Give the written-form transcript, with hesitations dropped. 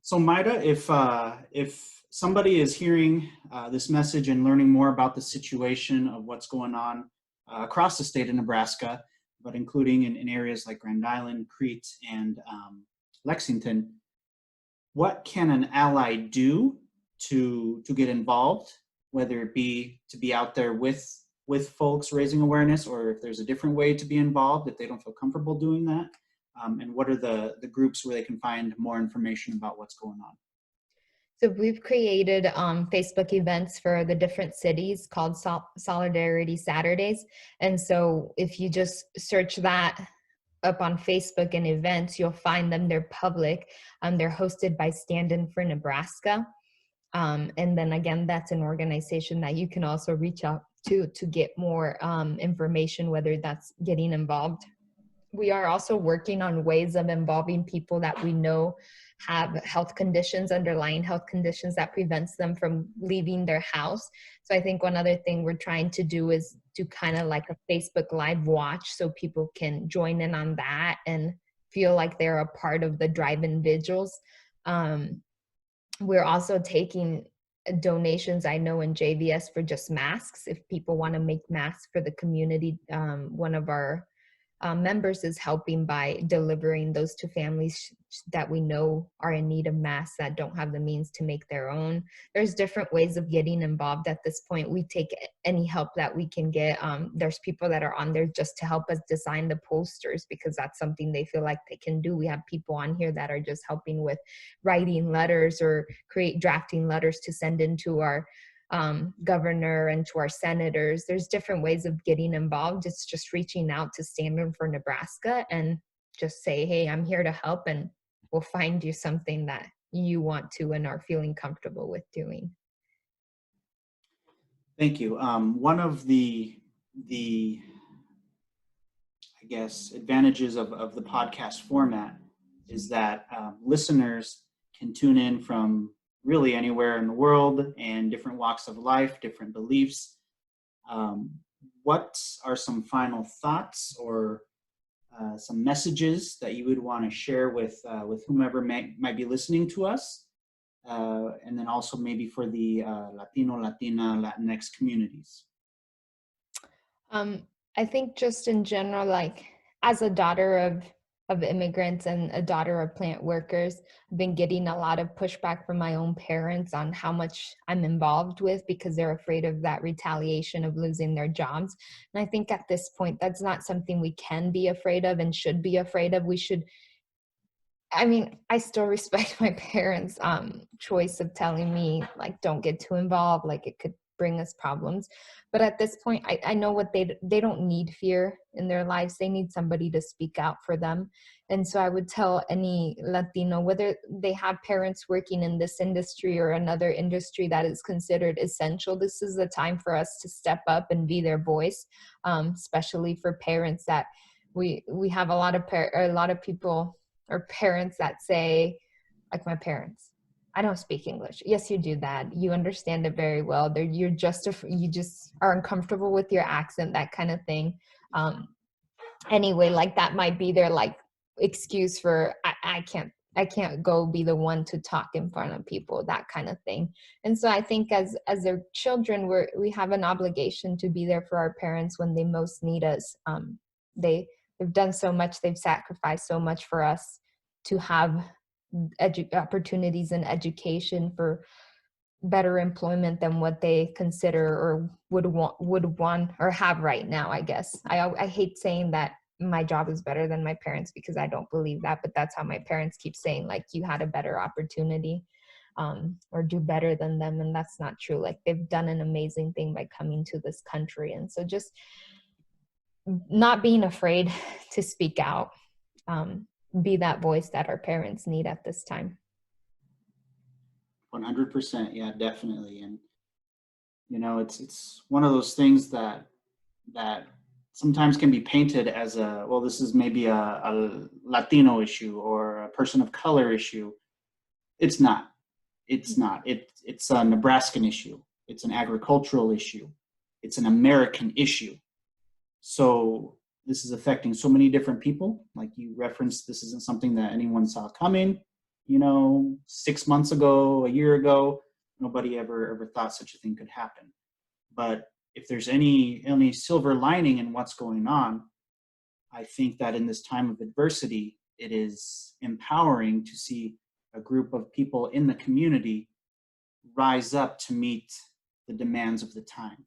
So Maida, if somebody is hearing this message and learning more about the situation of what's going on across the state of Nebraska, but including in areas like Grand Island, Crete, and Lexington, what can an ally do to get involved, whether it be to be out there with folks raising awareness, or if there's a different way to be involved if they don't feel comfortable doing that? And what are the groups where they can find more information about what's going on? So we've created Facebook events for the different cities called Solidarity Saturdays. And so if you just search that up on Facebook and events, you'll find them. They're public. They're hosted by Stand-In for Nebraska. And then again, that's an organization that you can also reach out to get more information, whether that's getting involved. We are also working on ways of involving people that we know have health conditions, underlying health conditions that prevents them from leaving their house. So I think one other thing we're trying to do is do kind of like a Facebook Live watch so people can join in on that and feel like they're a part of the drive-in vigils. We're also taking donations, I know, in JVS for just masks. If people want to make masks for the community, one of our members is helping by delivering those to families that we know are in need of masks that don't have the means to make their own. There's different ways of getting involved at this point. We take any help that we can get. There's people that are on there just to help us design the posters because that's something they feel like they can do. We have people on here that are just helping with writing letters or drafting letters to send into our governor and to our senators. There's different ways of getting involved. It's just reaching out to Stand-In for Nebraska and just say, hey, I'm here to help, and we'll find you something that you want to and are feeling comfortable with doing. Thank you. One of the I guess advantages of the podcast format is that listeners can tune in from really anywhere in the world and different walks of life, different beliefs. What are some final thoughts or some messages that you would want to share with whomever might be listening to us? And then also maybe for the Latino, Latina, Latinx communities. I think just in general, like as a daughter of immigrants and a daughter of plant workers, I've been getting a lot of pushback from my own parents on how much I'm involved with because they're afraid of that retaliation of losing their jobs. And I think at this point, that's not something we can be afraid of and should be afraid of. I still respect my parents' choice of telling me, like, don't get too involved, like it could bring us problems. But at this point, I know what they don't need fear in their lives. They need somebody to speak out for them. And so I would tell any Latino, whether they have parents working in this industry or another industry that is considered essential, this is the time for us to step up and be their voice, especially for parents that we have a lot of people or parents that say, like my parents, I don't speak English. Yes, you do that. You understand it very well. You just are uncomfortable with your accent, that kind of thing. Anyway, like that might be their like excuse for I can't go be the one to talk in front of people, that kind of thing. And so I think as their children, we have an obligation to be there for our parents when they most need us. They've done so much. They've sacrificed so much for us to have opportunities in education, for better employment than what they consider or would want or have right now. I guess I hate saying that my job is better than my parents because I don't believe that, but that's how my parents keep saying, like, you had a better opportunity or do better than them, and that's not true. Like, they've done an amazing thing by coming to this country. And so just not being afraid to speak out, be that voice that our parents need at this time. 100%. Yeah, definitely. And, you know, it's one of those things that sometimes can be painted as this is maybe a Latino issue or a person of color issue. It's not. It's not. It's a Nebraskan issue. It's an agricultural issue. It's an American issue. So this is affecting so many different people. Like you referenced, this isn't something that anyone saw coming. 6 months ago, a year ago, nobody ever thought such a thing could happen. But if there's any silver lining in what's going on, I think that in this time of adversity, it is empowering to see a group of people in the community rise up to meet the demands of the time.